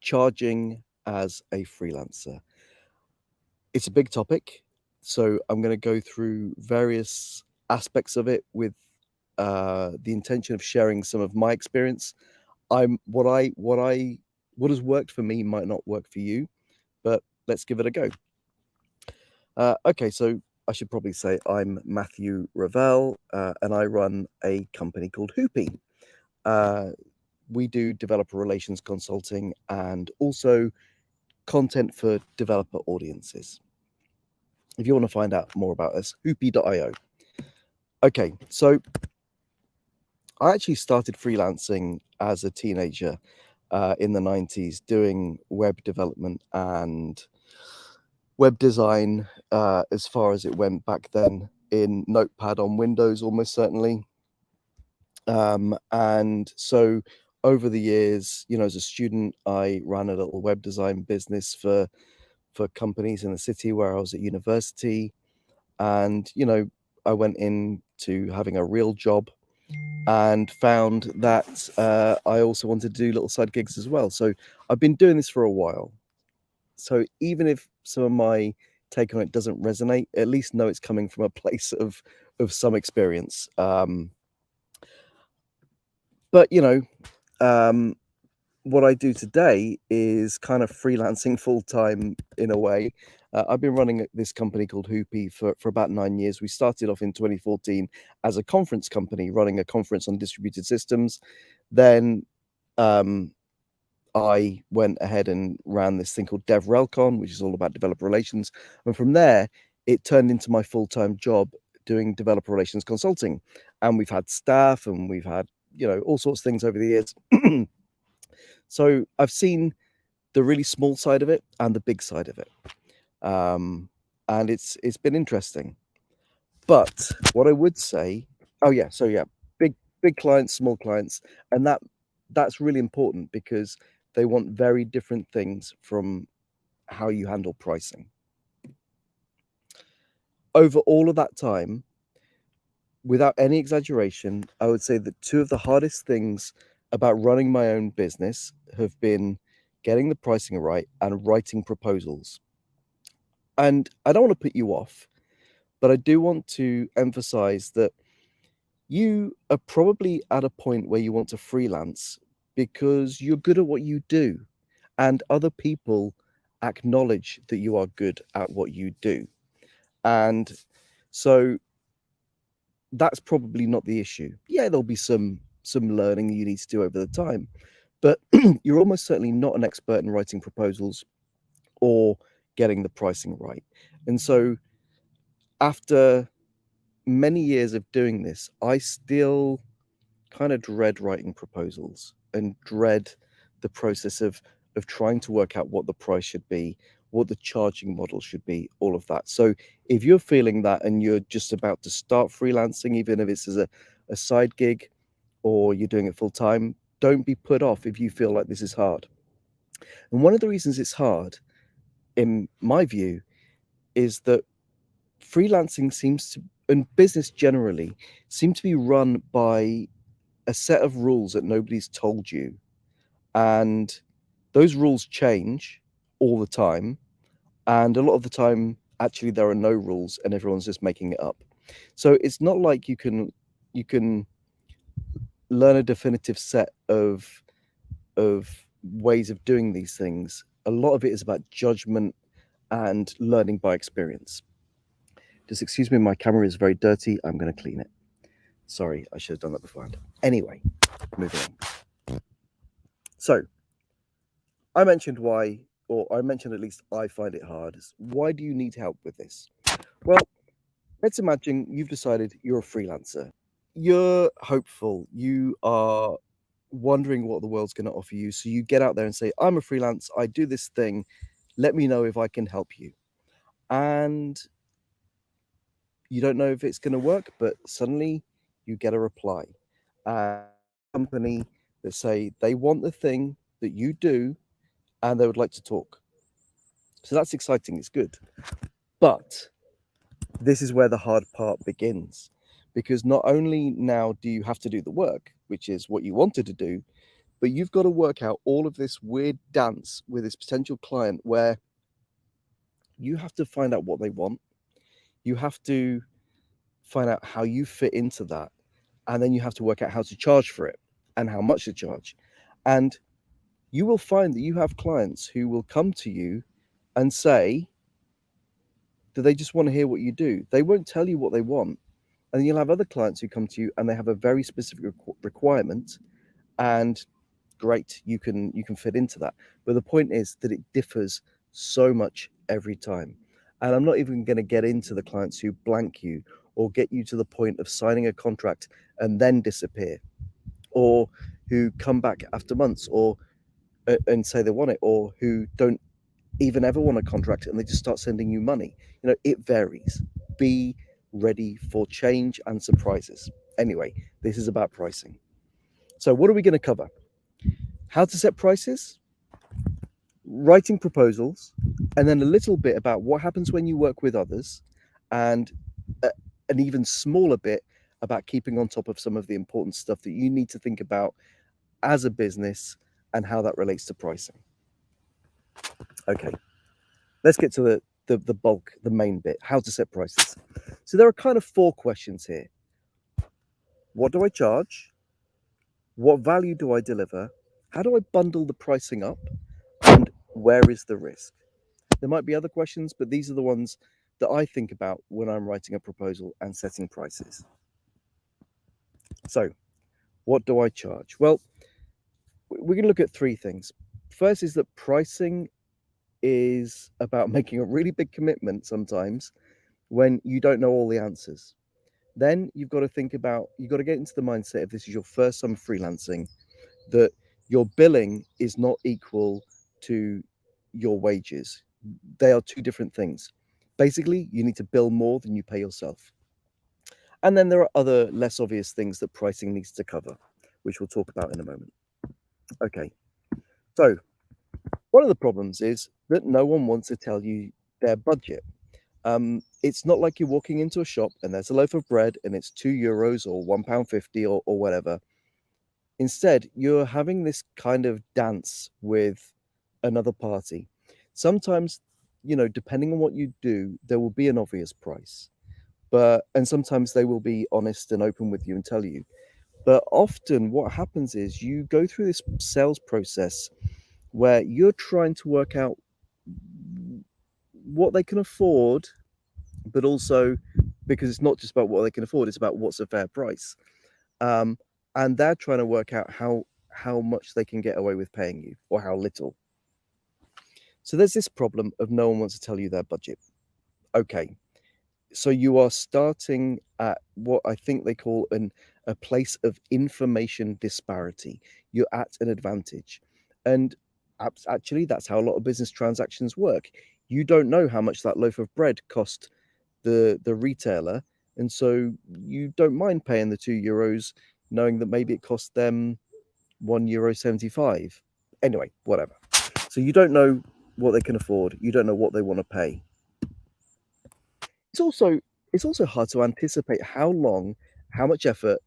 charging as a freelancer. It's a big topic, so I'm going to go through various aspects of it with the intention of sharing some of my experience. What has worked for me might not work for you, but let's give it a go. Okay, so I should probably say I'm Matthew Revell, and I run a company called Hoopy. We do developer relations consulting and also content for developer audiences. If you want to find out more about us, hoopy.io. Okay, so I actually started freelancing as a teenager in the 90s, doing web development and web design as far as it went back then in Notepad on Windows, almost certainly. And so over the years, as a student, I ran a little web design business for companies in the city where I was at university. And, I went into having a real job and found that I also wanted to do little side gigs as well. So I've been doing this for a while. So even if some of my take on it doesn't resonate, at least know it's coming from a place of some experience. But what I do today is kind of freelancing full time in a way. I've been running this company called Hoopy for about 9 years. We started off in 2014 as a conference company, running a conference on distributed systems. Then I went ahead and ran this thing called DevRelCon, which is all about developer relations. And from there, it turned into my full-time job doing developer relations consulting. And we've had staff and we've had, all sorts of things over the years. So I've seen the really small side of it and the big side of it. And it's been interesting. But what I would say, big clients, small clients, and that's really important because they want very different things from how you handle pricing. Over all of that time, without any exaggeration, I would say that two of the hardest things about running my own business have been getting the pricing right and writing proposals. And I don't want to put you off, but I do want to emphasize that you are probably at a point where you want to freelance because you're good at what you do, and other people acknowledge that you are good at what you do. And so that's probably not the issue. Yeah, there'll be some learning you need to do over the time, but you're almost certainly not an expert in writing proposals or getting the pricing right. And so after many years of doing this, I still kind of dread writing proposals and dread the process of trying to work out what the price should be, what the charging model should be, all of that. So if you're feeling that and you're just about to start freelancing, even if it's as a side gig or you're doing it full time, don't be put off if you feel like this is hard. And one of the reasons it's hard, in my view, is that freelancing seems to, and business generally, seem to be run by a set of rules that nobody's told you. And those rules change all the time. And a lot of the time, actually, there are no rules and everyone's just making it up. So it's not like you can learn a definitive set of ways of doing these things. A lot of it is about judgment and learning by experience. Just excuse me, my camera is very dirty. I'm going to clean it. Sorry, I should have done that beforehand. Anyway, moving on. So I mentioned why, or I mentioned at least I find it hard. Why do you need help with this? Well, let's imagine you've decided you're a freelancer. You're hopeful. You are wondering what the world's going to offer you. So you get out there and say, I'm a freelance. I do this thing. Let me know if I can help you. And you don't know if it's going to work, but suddenly you get a reply. Company that say they want the thing that you do and they would like to talk. So that's exciting. It's good. But this is where the hard part begins, because not only now do you have to do the work, which is what you wanted to do, but you've got to work out all of this weird dance with this potential client where you have to find out what they want. You have to find out how you fit into that. And then you have to work out how to charge for it and how much to charge. And you will find that you have clients who will come to you and say that they just want to hear what you do. They won't tell you what they want. And then you'll have other clients who come to you and they have a very specific requirement, and great, you can fit into that. But the point is that it differs so much every time. And I'm not even going to get into the clients who blank you or get you to the point of signing a contract and then disappear, or who come back after months or and say they want it, or who don't even ever want a contract and they just start sending you money. It varies. Be ready for change and surprises. Anyway, this is about pricing. So what are we going to cover? How to set prices, writing proposals, and then a little bit about what happens when you work with others, and an even smaller bit about keeping on top of some of the important stuff that you need to think about as a business and how that relates to pricing. Okay, let's get to the bulk, the main bit, how to set prices. So there are kind of 4 questions here. What do I charge? What value do I deliver? How do I bundle the pricing up? And where is the risk? There might be other questions, but these are the ones that I think about when I'm writing a proposal and setting prices. So, what do I charge? Well, we're going to look at 3 things. First is that pricing is about making a really big commitment sometimes when you don't know all the answers. Then you've got to get into the mindset, if this is your first summer freelancing, that your billing is not equal to your wages. They are 2 different things. Basically, you need to bill more than you pay yourself. And then there are other less obvious things that pricing needs to cover, which we'll talk about in a moment. Okay, so one of the problems is that no one wants to tell you their budget. It's not like you're walking into a shop and there's a loaf of bread and it's €2 or £1.50 or whatever. Instead, you're having this kind of dance with another party. Sometimes, depending on what you do, there will be an obvious price, and sometimes they will be honest and open with you and tell you. But often what happens is you go through this sales process where you're trying to work out what they can afford, but also, because it's not just about what they can afford, it's about what's a fair price. And they're trying to work out how much they can get away with paying you, or how little. So there's this problem of no one wants to tell you their budget. Okay, so you are starting at what I think they call a place of information disparity. You're at an advantage. And actually, that's how a lot of business transactions work. You don't know how much that loaf of bread cost the retailer, and so you don't mind paying the €2, knowing that maybe it cost them €1.75. Anyway, whatever. So you don't know what they can afford. You don't know what they want to pay. It's also hard to anticipate how much effort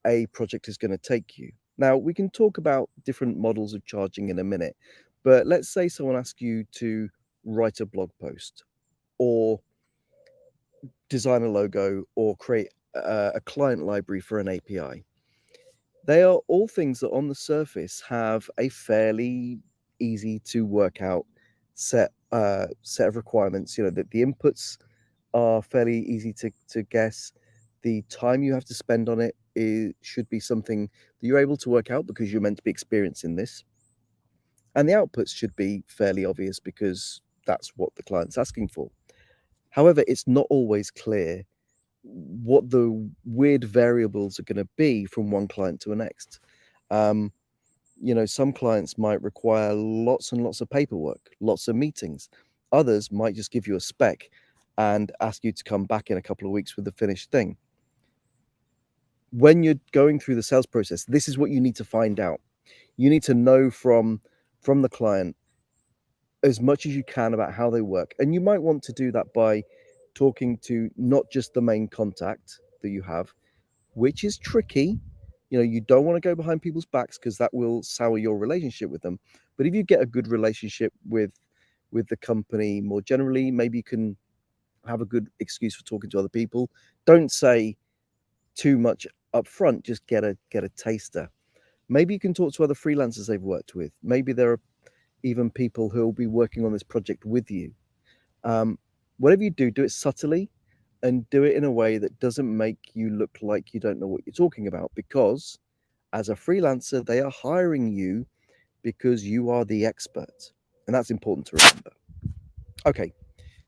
a project is going to take you. Now, we can talk about different models of charging in a minute, but let's say someone asks you to write a blog post, or design a logo, or create a client library for an API. They are all things that on the surface have a fairly easy to work out set of requirements. That the inputs are fairly easy to guess. The time you have to spend on it should be something that you're able to work out because you're meant to be experienced in this. And the outputs should be fairly obvious because that's what the client's asking for. However, it's not always clear what the weird variables are going to be from one client to the next. Some clients might require lots and lots of paperwork, lots of meetings. Others might just give you a spec and ask you to come back in a couple of weeks with the finished thing. When you're going through the sales process, this is what you need to find out. You need to know from the client as much as you can about how they work. And you might want to do that by talking to not just the main contact that you have, which is tricky, You don't want to go behind people's backs because that will sour your relationship with them. But if you get a good relationship with the company more generally, maybe you can have a good excuse for talking to other people. Don't say too much up front, just get a taster. Maybe you can talk to other freelancers they've worked with. Maybe there are even people who will be working on this project with you. Um, Whatever you do, do it subtly and do it in a way that doesn't make you look like you don't know what you're talking about, because as a freelancer, they are hiring you because you are the expert. And that's important to remember. Okay,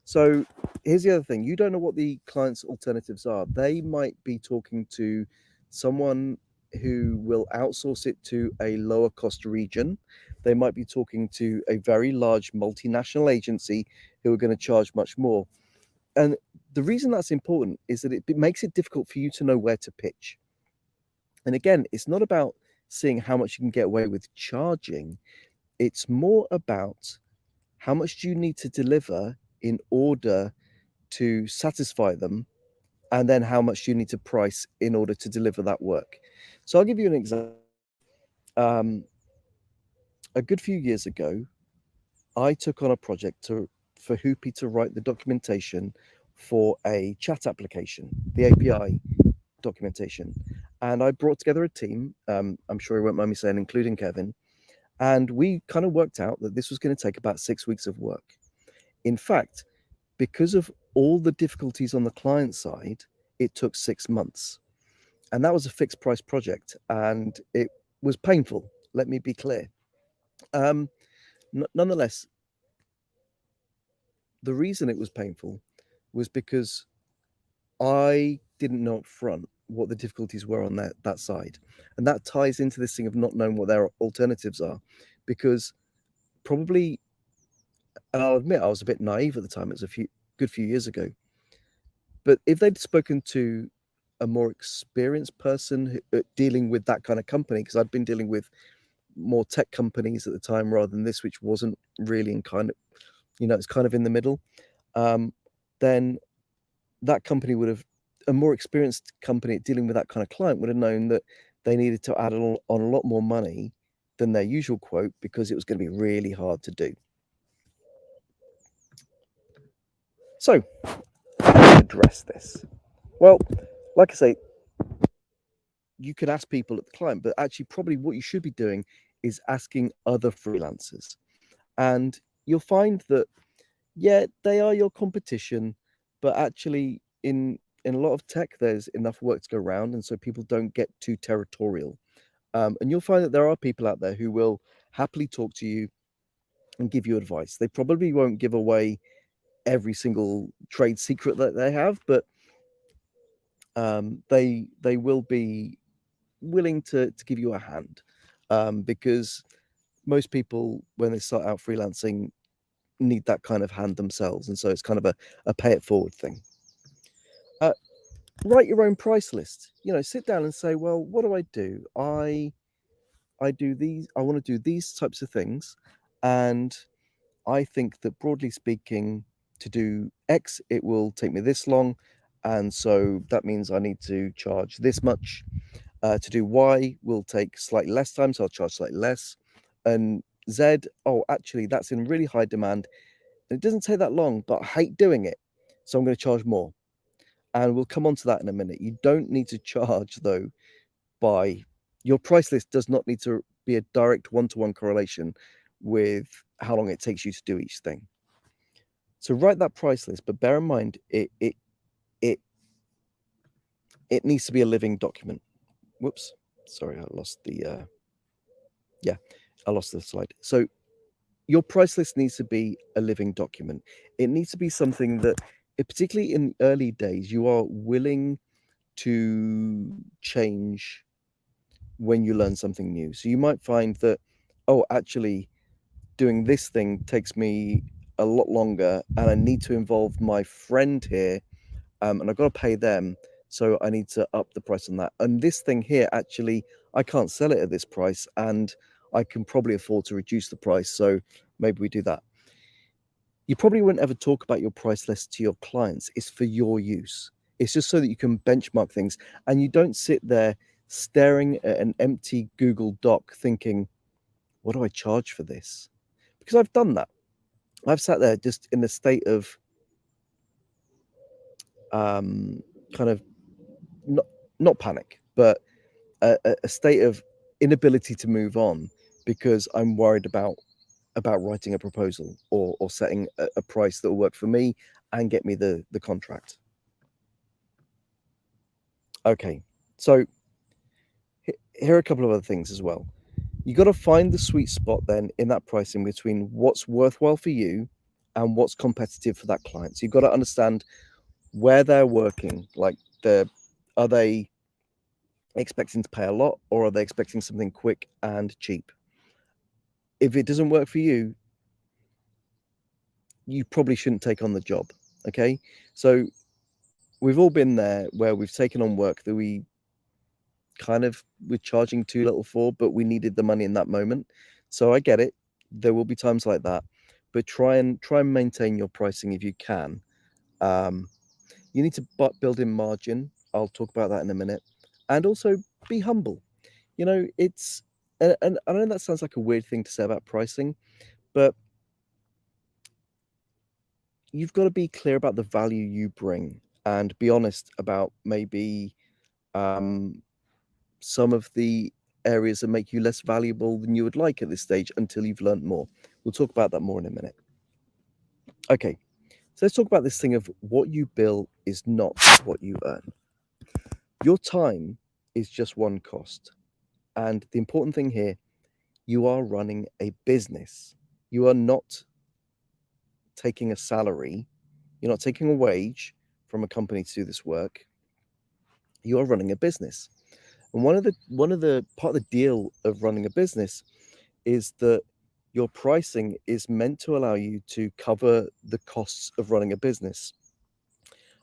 so here's the other thing: you don't know what the client's alternatives are. They might be talking to someone who will outsource it to a lower cost region. They might be talking to a very large multinational agency who are going to charge much more. And the reason that's important is that it makes it difficult for you to know where to pitch. And again, it's not about seeing how much you can get away with charging, it's more about how much do you need to deliver in order to satisfy them, and then how much do you need to price in order to deliver that work. So I'll give you an example. Um, a good few years ago, I took on a project for Hoopy to write the documentation for a chat application, the API documentation. And I brought together a team, I'm sure he won't mind me saying, including Kevin. And we kind of worked out that this was going to take about 6 weeks of work. In fact, because of all the difficulties on the client side, it took 6 months. And that was a fixed price project. And it was painful, let me be clear. Um, Nonetheless, the reason it was painful was because I didn't know up front what the difficulties were on that side. And that ties into this thing of not knowing what their alternatives are. Because probably, and I'll admit I was a bit naive at the time, it was a good few years ago. But if they'd spoken to a more experienced person dealing with that kind of company, because I'd been dealing with more tech companies at the time rather than this, which wasn't really in kind of, it's kind of in the middle, um, then that company would have, a more experienced company dealing with that kind of client would have known that they needed to add on a lot more money than their usual quote because it was going to be really hard to do. So, how do you address this? Well, like I say, you could ask people at the client, but actually, probably what you should be doing is asking other freelancers. And you'll find that, yeah, they are your competition, but actually, in a lot of tech, there's enough work to go around, and so people don't get too territorial. And you'll find that there are people out there who will happily talk to you and give you advice. They probably won't give away every single trade secret that they have, but they will be willing to give you a hand, because most people when they start out freelancing need that kind of hand themselves, and so it's kind of a pay it forward thing. Uh, Write your own price list. Sit down and say, well, what do I do? I do these. I want to do these types of things, and I think that broadly speaking, to do X, it will take me this long, and so that means I need to charge this much. To do Y will take slightly less time, so I'll charge slightly less. And Z, oh, actually, that's in really high demand. And it doesn't take that long, but I hate doing it. So I'm going to charge more. And we'll come on to that in a minute. You don't need to charge, though, by your price list does not need to be a direct one-to-one correlation with how long it takes you to do each thing. So write that price list, but bear in mind it it needs to be a living document. Whoops, sorry, I lost the yeah, I lost the slide. So your price list needs to be a living document. It needs to be something that, particularly in early days, you are willing to change when you learn something new. So you might find that, oh, actually, doing this thing takes me a lot longer, and I need to involve my friend here, and I've got to pay them. So I need to up the price on that. And this thing here, actually, I can't sell it at this price, and I can probably afford to reduce the price. So maybe we do that. You probably wouldn't ever talk about your price list to your clients. It's for your use. It's just so that you can benchmark things and you don't sit there staring at an empty Google Doc thinking, what do I charge for this? Because I've done that. I've sat there just in a state of kind of not not panic, but a state of inability to move on because I'm worried about writing a proposal or setting a price that will work for me and get me the contract. Okay, so here are a couple of other things as well. You got to find the sweet spot then in that pricing between what's worthwhile for you and what's competitive for that client. So you've got to understand where they're working. Like, are they expecting to pay a lot, or are they expecting something quick and cheap? If it doesn't work for you, you probably shouldn't take on the job. Okay, so we've all been there where we've taken on work that we kind of were charging too little for, but we needed the money in that moment. So I get it. There will be times like that, but try and maintain your pricing if you can. Um, you need to build in margin. I'll talk about that in a minute, and also be humble. You know, it's and I know that sounds like a weird thing to say about pricing, but you've got to be clear about the value you bring and be honest about maybe um, some of the areas that make you less valuable than you would like at this stage until you've learned more. We'll talk about that more in a minute. Okay, so let's talk about this thing of what you bill is not what you earn. Your time is just one cost. And the important thing here, you are running a business. You are not taking a salary, you're not taking a wage from a company to do this work. You are running a business. And one of the part of the deal of running a business is that your pricing is meant to allow you to cover the costs of running a business.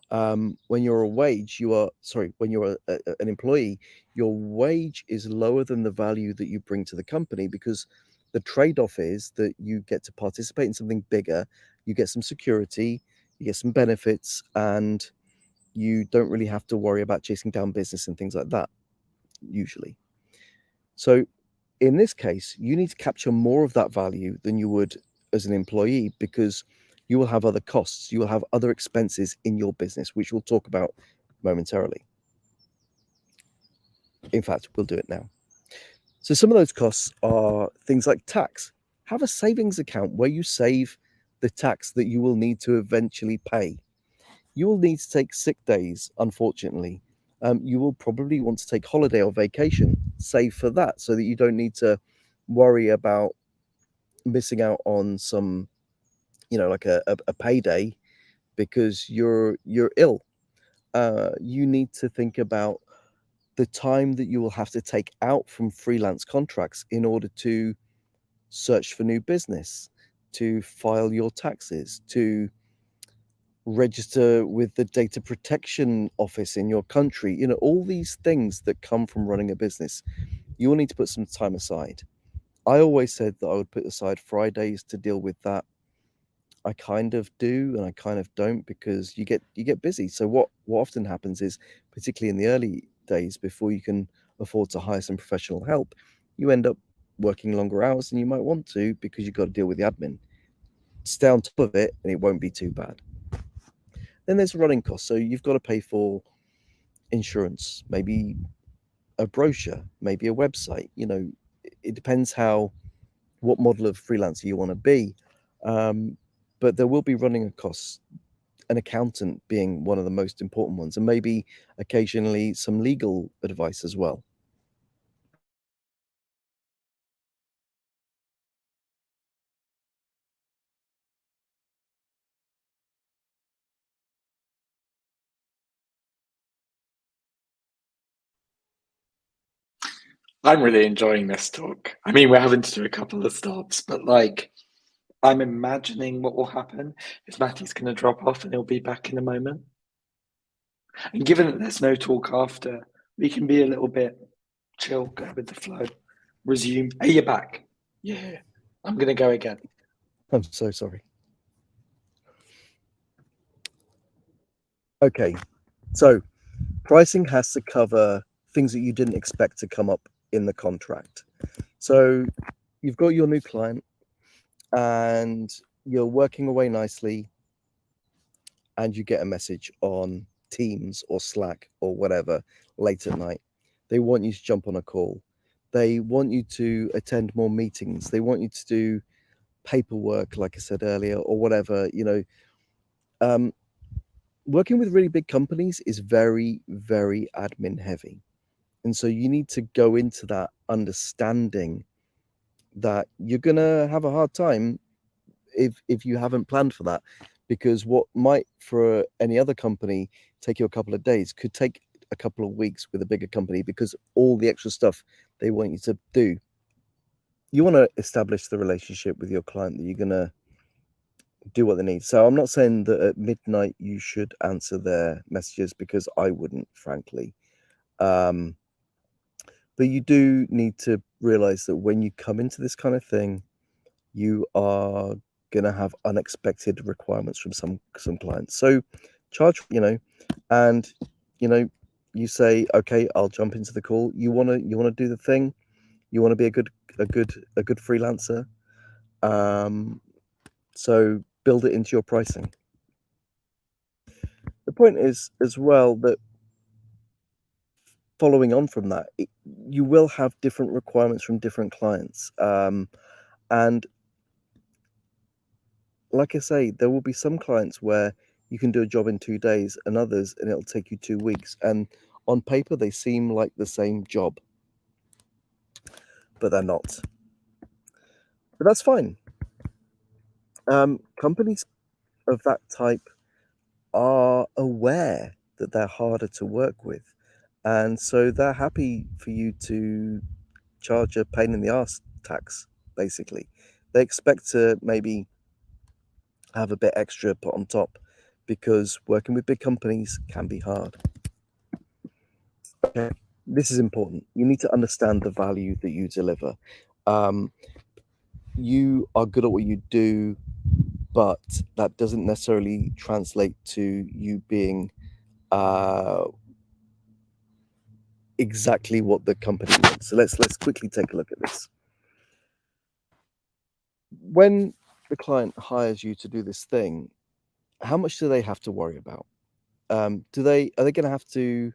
When you're a wage, you are sorry, when you're an employee, your wage is lower than the value that you bring to the company because the trade-off is that you get to participate in something bigger, you get some security, you get some benefits, and you don't really have to worry about chasing down business and things like that, usually. So in this case, you need to capture more of that value than you would as an employee because you will have other costs, you will have other expenses in your business, which we'll talk about momentarily. In fact, we'll do it now. So some of those costs are things like tax. Have a savings account where you save the tax that you will need to eventually pay. You will need to take sick days, unfortunately. You will probably want to take holiday or vacation, save for that so that you don't need to worry about missing out on some, like a payday because you're ill. You need to think about the time that you will have to take out from freelance contracts in order to search for new business, to file your taxes, to register with the data protection office in your country. All these things that come from running a business, you will need to put some time aside. I always said that I would put aside Fridays to deal with that. I kind of do and I kind of don't because you get busy. So what often happens is, particularly in the early days before you can afford to hire some professional help, you end up working longer hours than you might want to because you've got to deal with the admin. Stay on top of it and it won't be too bad. Then there's running costs. So you've got to pay for insurance, maybe a brochure, maybe a website. It depends what model of freelancer you want to be. Um, but there will be running costs, an accountant being one of the most important ones, and maybe occasionally some legal advice as well. I'm really enjoying this talk. I mean, we're having to do a couple of stops, but like, I'm imagining what will happen if Matty's going to drop off and he'll be back in a moment. And given that there's no talk after, we can be a little bit chill, go with the flow, resume. Hey, you're back. Yeah, I'm going to go again. I'm so sorry. Okay, so pricing has to cover things that you didn't expect to come up in the contract. So you've got your new client and you're working away nicely, and you get a message on Teams or Slack or whatever late at night. They want you to jump on a call. They want you to attend more meetings. They want you to do paperwork, like I said earlier, or whatever. Um, Working with really big companies is very, very admin heavy. And so you need to go into that understanding that you're going to have a hard time if you haven't planned for that, because what might for any other company take you a couple of days could take a couple of weeks with a bigger company, because all the extra stuff they want you to do. You want to establish the relationship with your client that you're going to do what they need. So I'm not saying that at midnight you should answer their messages, because I wouldn't, frankly. um, but you do need to realize that when you come into this kind of thing, you are gonna have unexpected requirements from some clients. So charge, and you know, you say, okay, I'll jump into the call. You wanna do the thing. You wanna be a good freelancer. Um, so build it into your pricing. The point is as well that following on from that, you will have different requirements from different clients. And like I say, there will be some clients where you can do a job in 2 days, and others, and it'll take you 2 weeks. And on paper, they seem like the same job, but they're not. But that's fine. Companies of that type are aware that they're harder to work with. And so they're happy for you to charge a pain in the ass tax, basically. They expect to maybe have a bit extra put on top, because working with big companies can be hard. Okay, this is important. You need to understand the value that you deliver. Um, you are good at what you do, but that doesn't necessarily translate to you being uh, exactly what the company wants. So let's quickly take a look at this. When the client hires you to do this thing, how much do they have to worry about? Are they going to have to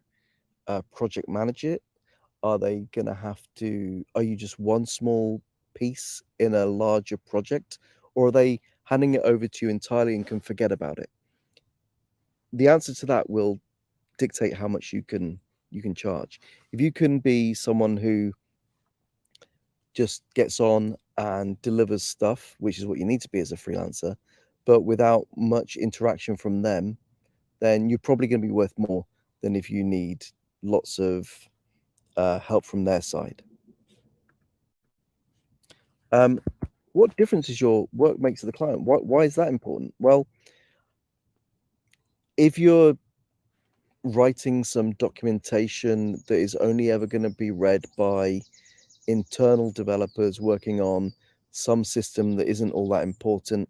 project manage it? Are they going to have to? Are you just one small piece in a larger project, or are they handing it over to you entirely and can forget about it? The answer to that will dictate how much you can charge. If you can be someone who just gets on and delivers stuff, which is what you need to be as a freelancer, but without much interaction from them, then you're probably going to be worth more than if you need lots of help from their side. Um, what difference does your work make to the client? Why is that important? Well, if you're writing some documentation that is only ever going to be read by internal developers working on some system that isn't all that important,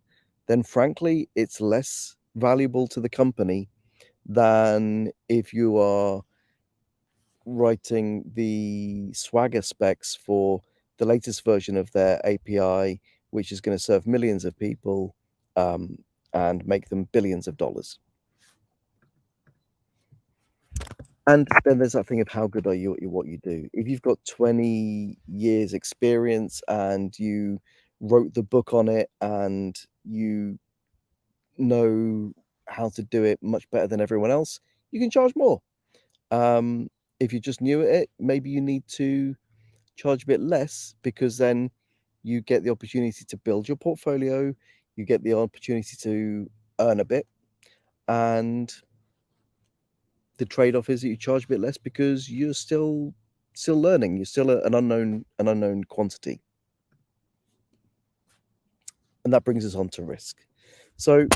then frankly, it's less valuable to the company than if you are writing the Swagger specs for the latest version of their API, which is going to serve millions of people, um, and make them billions of dollars. And then there's that thing of how good are you at what you do. If you've got 20 years experience and you wrote the book on it and you know how to do it much better than everyone else, you can charge more. Um, if you're just new at it, maybe you need to charge a bit less, because then you get the opportunity to build your portfolio, you get the opportunity to earn a bit, and the trade-off is that you charge a bit less because you're still learning. You're still an unknown quantity. And that brings us on to risk. So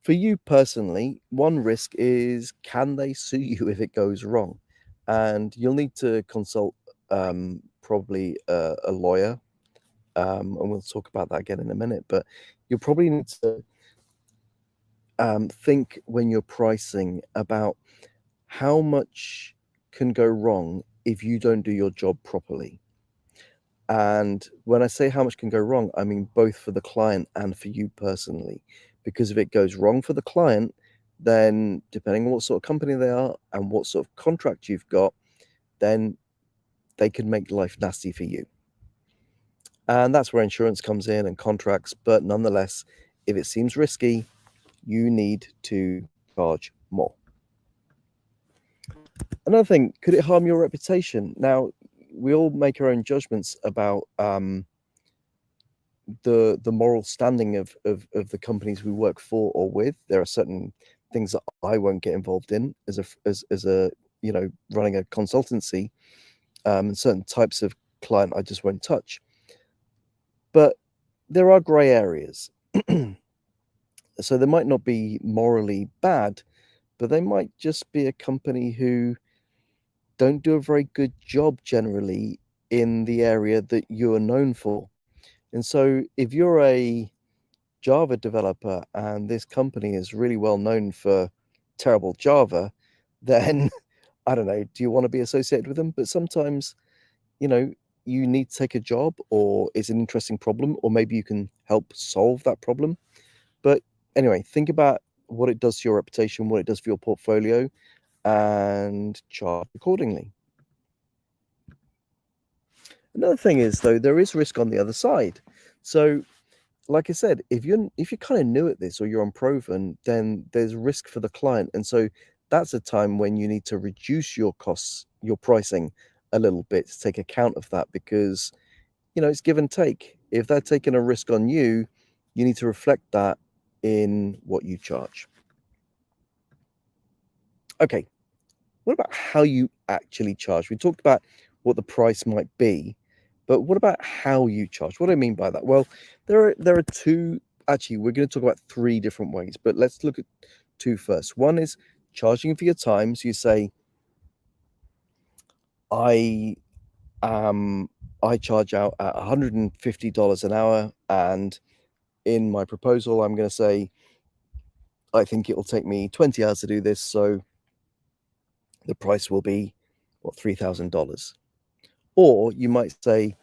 for you personally, one risk is, can they sue you if it goes wrong? And you'll need to consult probably a lawyer, and we'll talk about that again in a minute. But you'll probably need to think when you're pricing about how much can go wrong if you don't do your job properly. And when I say how much can go wrong, I mean both for the client and for you personally. Because if it goes wrong for the client, then depending on what sort of company they are and what sort of contract you've got, then they can make life nasty for you. And that's where insurance comes in and contracts. But nonetheless, if it seems risky, you need to charge more. Another thing, could it harm your reputation? Now, we all make our own judgments about the moral standing of the companies we work for or with. There are certain things that I won't get involved in as a running a consultancy, and certain types of client I just won't touch. But there are grey areas. So they might not be morally bad, but they might just be a company who don't do a very good job generally in the area that you are known for. And so if you're a Java developer and this company is really well known for terrible Java, then I don't know, do you want to be associated with them? But sometimes, you know, you need to take a job or it's an interesting problem, or maybe you can help solve that problem. But anyway, think about what it does to your reputation, what it does for your portfolio, and charge accordingly. Another thing is though, there is risk on the other side. So like I said, if you're kind of new at this or you're unproven, then there's risk for the client. And so that's a time when you need to reduce your costs, your pricing a little bit to take account of that because it's give and take. If they're taking a risk on you, you need to reflect that in what you charge. Okay, what about how you actually charge? We talked about what the price might be, but what about how you charge? What do I mean by that? Well, there are two. Actually, we're going to talk about three different ways, but let's look at two first. One is charging for your time. So you say, I I charge out at $150 an hour, and in my proposal, I'm going to say I think it will take me 20 hours to do this, so the price will be what, $3,000. Or you might say,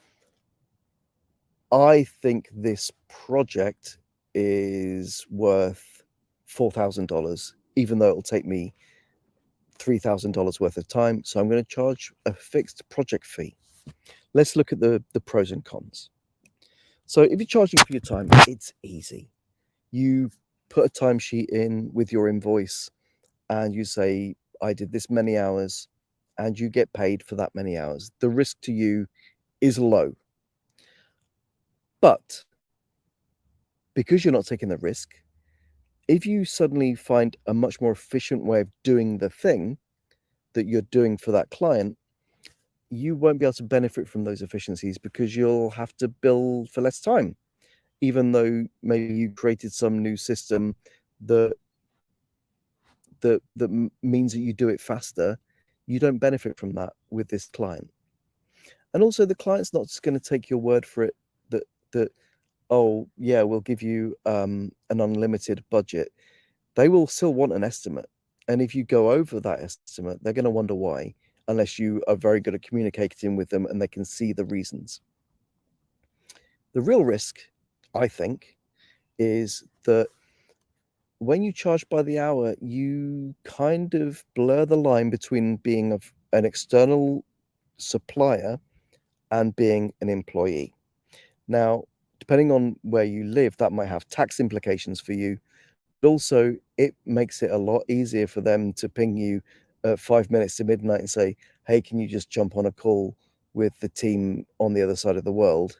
I think this project is worth $4,000, even though it'll take me $3,000 worth of time. So I'm going to charge a fixed project fee. Let's look at the pros and cons. So if you're charging for your time, it's easy. You put a timesheet in with your invoice and you say, I did this many hours, and you get paid for that many hours. The risk to you is low. But because you're not taking the risk, if you suddenly find a much more efficient way of doing the thing that you're doing for that client, you won't be able to benefit from those efficiencies because you'll have to bill for less time, even though maybe you created some new system that means that you do it faster. You don't benefit from that with this client. And also the client's not just going to take your word for it that oh yeah, we'll give you an unlimited budget. They will still want an estimate. And if you go over that estimate, they're going to wonder why, unless you are very good at communicating with them and they can see the reasons. The real risk, I think, is that when you charge by the hour, you kind of blur the line between being an external supplier and being an employee. Now, depending on where you live, that might have tax implications for you. But also, it makes it a lot easier for them to ping you at 5 minutes to midnight and say, hey, can you just jump on a call with the team on the other side of the world?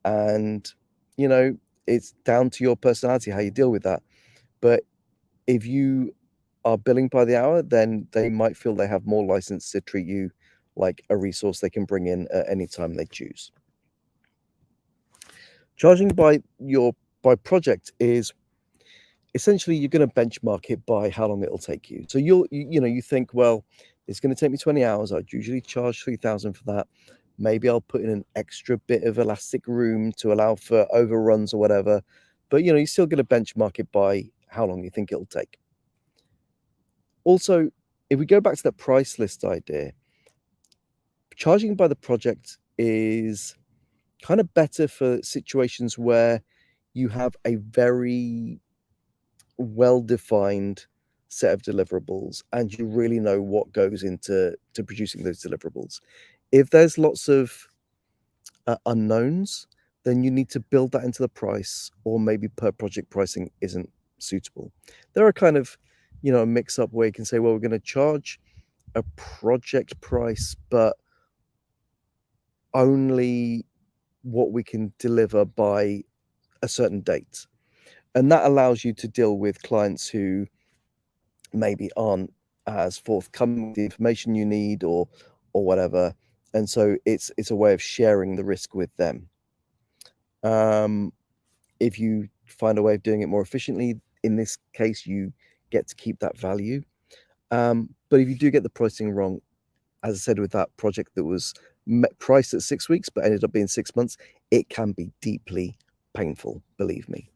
And, you know, it's down to your personality how you deal with that. But if you are billing by the hour, then they might feel they have more license to treat you like a resource they can bring in at any time they choose. Charging by project is essentially you're going to benchmark it by how long it'll take you. So you think, well, it's going to take me 20 hours. I'd usually charge 3,000 for that. Maybe I'll put in an extra bit of elastic room to allow for overruns or whatever. But you're still going to benchmark it by how long you think it'll take. Also, if we go back to that price list idea, charging by the project is kind of better for situations where you have a very well-defined set of deliverables and you really know what goes into producing those deliverables. If there's lots of unknowns, then you need to build that into the price, or maybe per project pricing isn't suitable. There are kind of, a mix up where you can say, well, we're going to charge a project price, but only what we can deliver by a certain date. And that allows you to deal with clients who maybe aren't as forthcoming with the information you need or whatever. And so it's a way of sharing the risk with them. If you find a way of doing it more efficiently, in this case, you get to keep that value. But if you do get the pricing wrong, as I said, with that project that was priced at 6 weeks but ended up being 6 months, it can be deeply painful, believe me.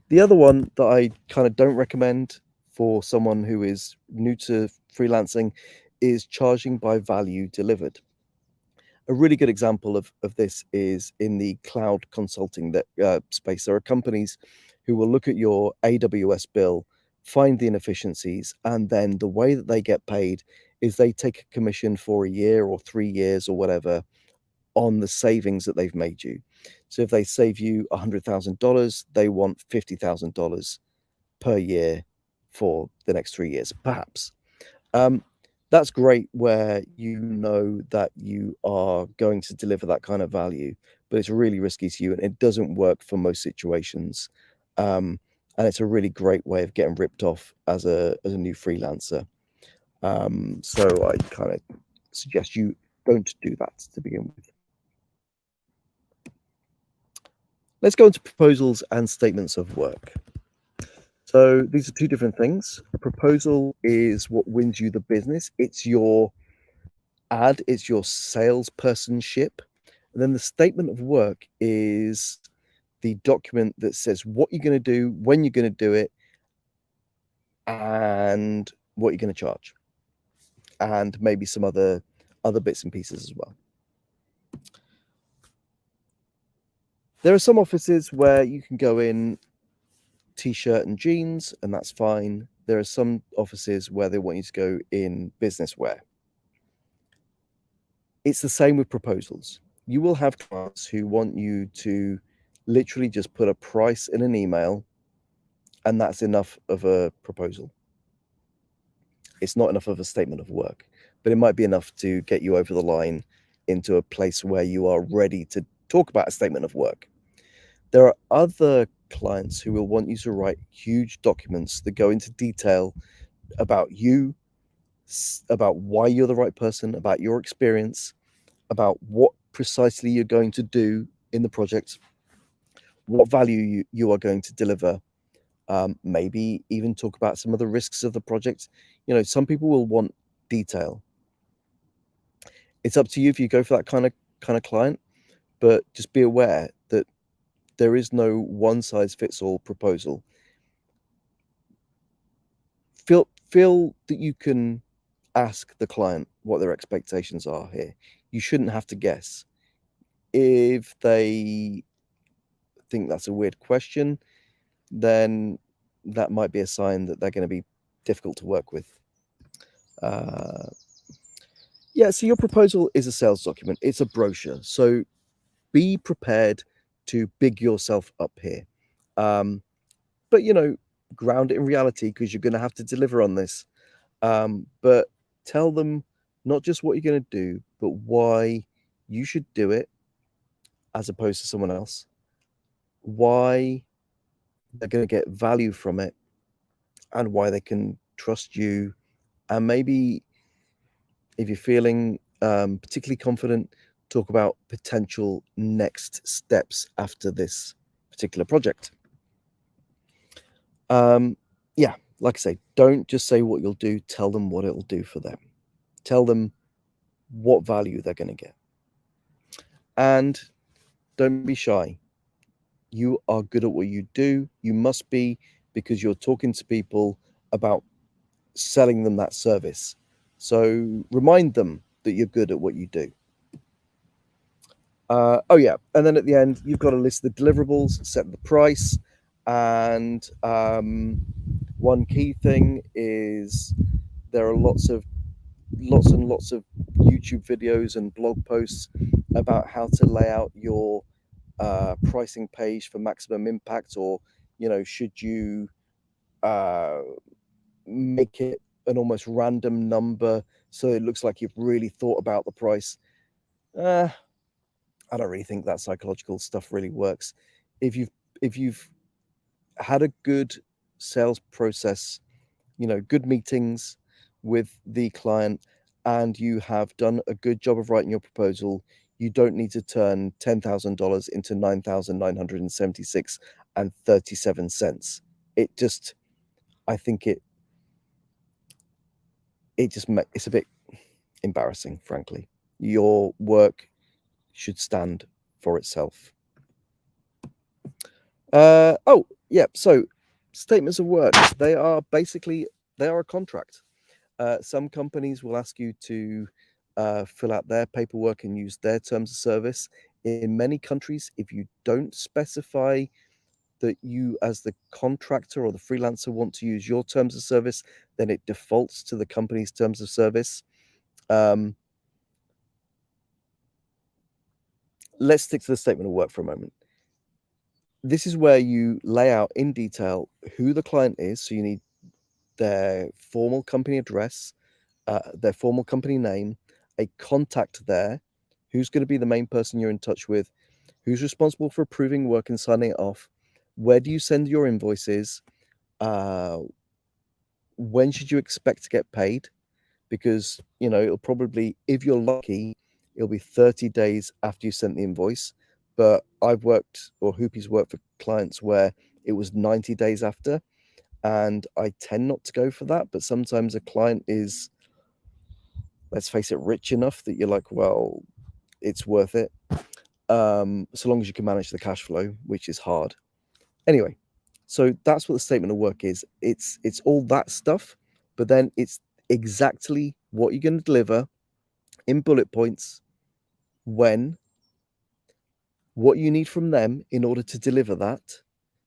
The other one that I kind of don't recommend for someone who is new to freelancing is charging by value delivered. A really good example of this is in the cloud consulting space. There are companies who will look at your AWS bill, find the inefficiencies, and then the way that they get paid is they take a commission for a year or 3 years or whatever on the savings that they've made you. So if they save you $100,000, they want $50,000 per year for the next 3 years, perhaps. That's great where you know that you are going to deliver that kind of value, but it's really risky to you and it doesn't work for most situations. And it's a really great way of getting ripped off as a new freelancer. So I kind of suggest you don't do that to begin with. Let's go into proposals and statements of work. So these are two different things. A proposal is what wins you the business. It's your ad, it's your salespersonship. And then the statement of work is the document that says what you're going to do, when you're going to do it, and what you're going to charge, and maybe some other bits and pieces as well. There are some offices where you can go in t-shirt and jeans, and that's fine. There are some offices where they want you to go in business wear. It's the same with proposals. You will have clients who want you to literally just put a price in an email, and that's enough of a proposal. It's not enough of a statement of work, but it might be enough to get you over the line into a place where you are ready to talk about a statement of work. There are other clients who will want you to write huge documents that go into detail about you, about why you're the right person, about your experience, about what precisely you're going to do in the project, what value you are going to deliver. Maybe even talk about some of the risks of the project. Some people will want detail. It's up to you if you go for that kind of client, but just be aware that there is no one size fits all proposal. Feel that you can ask the client what their expectations are here. You shouldn't have to guess. If they think that's a weird question, then that might be a sign that they're going to be difficult to work with. Yeah, so your proposal is a sales document. It's a brochure. So be prepared to big yourself up here. But, ground it in reality because you're going to have to deliver on this. But tell them not just what you're going to do, but why you should do it as opposed to someone else, why they're going to get value from it, and why they can trust you. And maybe if you're feeling particularly confident, talk about potential next steps after this particular project. Yeah, like I say, don't just say what you'll do, tell them what it'll do for them. Tell them what value they're going to get. And don't be shy. You are good at what you do. You must be, because you're talking to people about selling them that service. So remind them that you're good at what you do. Oh yeah, and then at the end you've got to list the deliverables, set the price, and one key thing is there are lots and lots of YouTube videos and blog posts about how to lay out your pricing page for maximum impact, or should you uh, make it an almost random number so it looks like you've really thought about the price. Uh, I don't really think that psychological stuff really works. If you've had a good sales process, good meetings with the client, and you have done a good job of writing your proposal, you don't need to turn $10,000 into 9,976 and 37 cents. It just, I think it's a bit embarrassing, frankly. Your work should stand for itself. Oh, yeah. So statements of work, they are a contract. Some companies will ask you to fill out their paperwork and use their terms of service. In many countries, if you don't specify that you, as the contractor or the freelancer, want to use your terms of service, then it defaults to the company's terms of service. Um, let's stick to the statement of work for a moment. This is where you lay out in detail who the client is. So you need their formal company address, their formal company name, a contact there, who's going to be the main person you're in touch with, who's responsible for approving work and signing it off, where do you send your invoices, uh, when should you expect to get paid? Because it'll probably, if you're lucky, it'll be 30 days after you sent the invoice. But I've worked, or Hoopy's worked for clients where it was 90 days after, and I tend not to go for that. But sometimes a client is, let's face it, rich enough that you're like, well, it's worth it, so long as you can manage the cash flow, which is hard. Anyway, so that's what the statement of work is. It's all that stuff, but then it's exactly what you're going to deliver in bullet points, when, what you need from them in order to deliver that.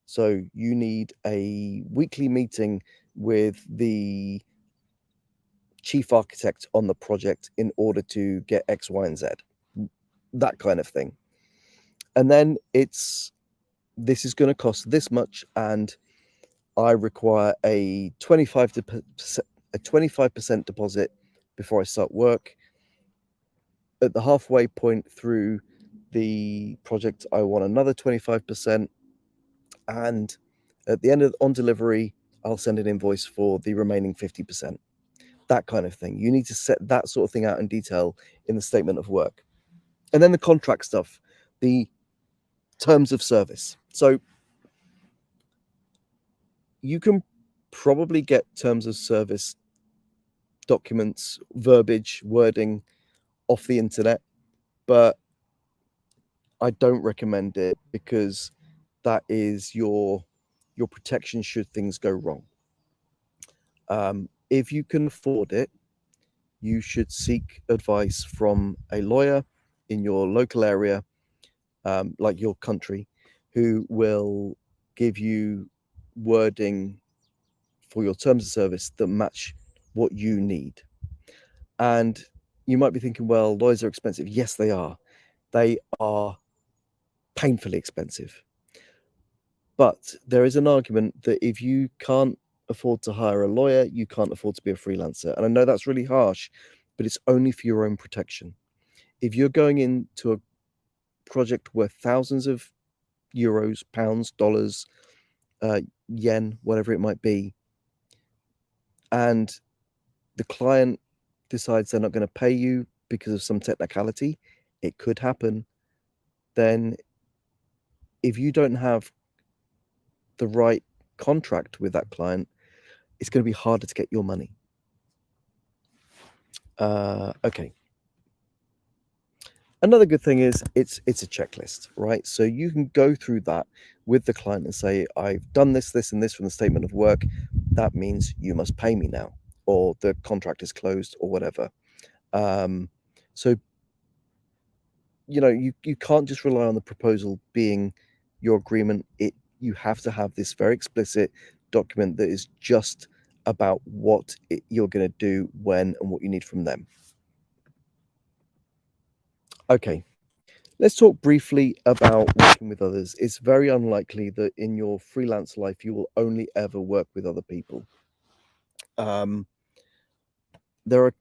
So you need a weekly meeting with the chief architect on the project in order to get X, Y, and Z, that kind of thing. And then this is going to cost this much, and I require a 25% deposit before I start work. At the halfway point through the project, I want another 25%, and at the end of on delivery, I'll send an invoice for the remaining 50%. That kind of thing. You need to set that sort of thing out in detail in the statement of work. And then the contract stuff, the terms of service. So you can probably get terms of service documents, verbiage, wording off the internet, but I don't recommend it, because that is your protection should things go wrong. If you can afford it, you should seek advice from a lawyer in your local area, like your country, who will give you wording for your terms of service that match what you need. And you might be thinking, well, lawyers are expensive. Yes, they are. They are painfully expensive. But there is an argument that if you can't afford to hire a lawyer, you can't afford to be a freelancer. And I know that's really harsh, but it's only for your own protection. If you're going into a project worth thousands of euros, pounds, dollars, yen, whatever it might be, and the client decides they're not going to pay you because of some technicality, it could happen, then if you don't have the right contract with that client, it's going to be harder to get your money. Okay. Another good thing is it's a checklist, right? So you can go through that with the client and say, I've done this, this, and this from the statement of work. That means you must pay me now. or the contract is closed or whatever. So you can't just rely on the proposal being your agreement. You have to have this very explicit document that is just about what you're going to do, when, and what you need from them. Okay, let's talk briefly about working with others. It's very unlikely that in your freelance life you will only ever work with other people. There are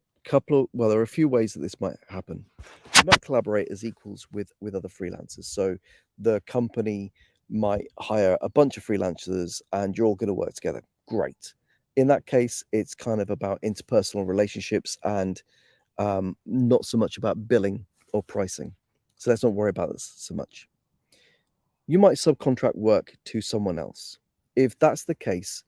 there are a few ways that this might happen. You might collaborate as equals with other freelancers. So the company might hire a bunch of freelancers and you're all going to work together. Great. In that case, it's kind of about interpersonal relationships and not so much about billing or pricing. So let's not worry about this so much. You might subcontract work to someone else. If that's the case,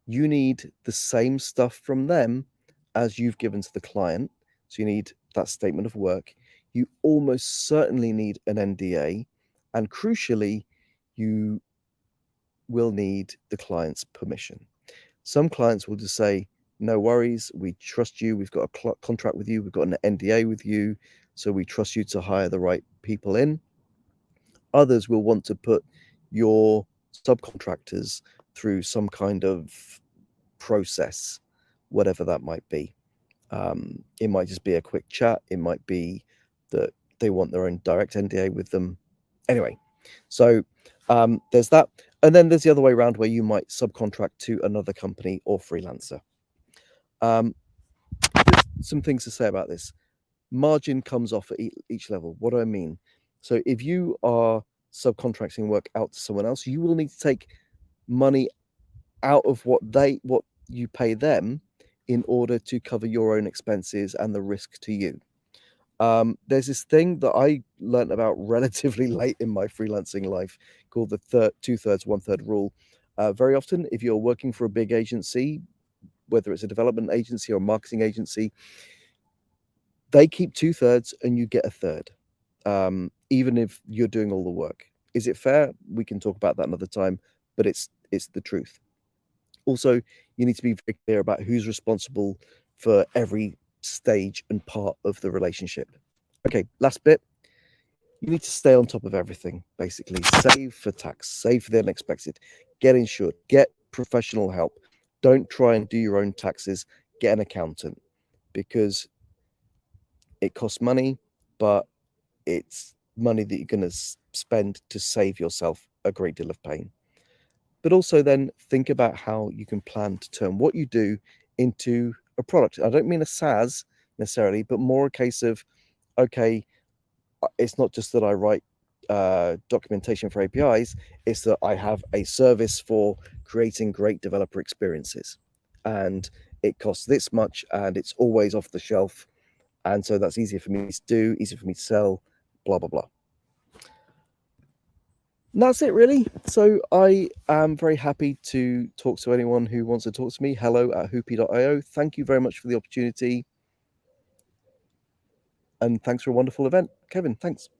you need the same stuff from them as you've given to the client. So you need that statement of work. You almost certainly need an NDA. And crucially, you will need the client's permission. Some clients will just say, no worries, we trust you. We've got a contract with you. We've got an NDA with you. So we trust you to hire the right people in. Others will want to put your subcontractors through some kind of process, whatever that might be. It might just be a quick chat. It might be that they want their own direct NDA with them. Anyway, so there's that. And then there's the other way around where you might subcontract to another company or freelancer. There's some things to say about this. Margin comes off at each level. What do I mean? So if you are subcontracting work out to someone else, you will need to take money out of what you pay them in order to cover your own expenses and the risk to you. There's this thing that I learned about relatively late in my freelancing life called the 2/3, 1/3 rule. Very often, if you're working for a big agency, whether it's a development agency or a marketing agency, they keep 2/3 and you get 1/3, even if you're doing all the work. Is it fair? We can talk about that another time, but it's the truth. Also, you need to be very clear about who's responsible for every stage and part of the relationship. Okay, last bit. You need to stay on top of everything, basically. Save for tax, save for the unexpected, get insured, get professional help. Don't try and do your own taxes, get an accountant because it costs money, but it's money that you're going to spend to save yourself a great deal of pain. But also then think about how you can plan to turn what you do into a product. I don't mean a SaaS necessarily, but more a case of, okay, it's not just that I write documentation for APIs, it's that I have a service for creating great developer experiences. And it costs this much and it's always off the shelf. And so that's easier for me to do, easier for me to sell, blah, blah, blah. And that's it, really. So I am very happy to talk to anyone who wants to talk to me. hello@hoopy.io. Thank you very much for the opportunity. And thanks for a wonderful event. Kevin, thanks.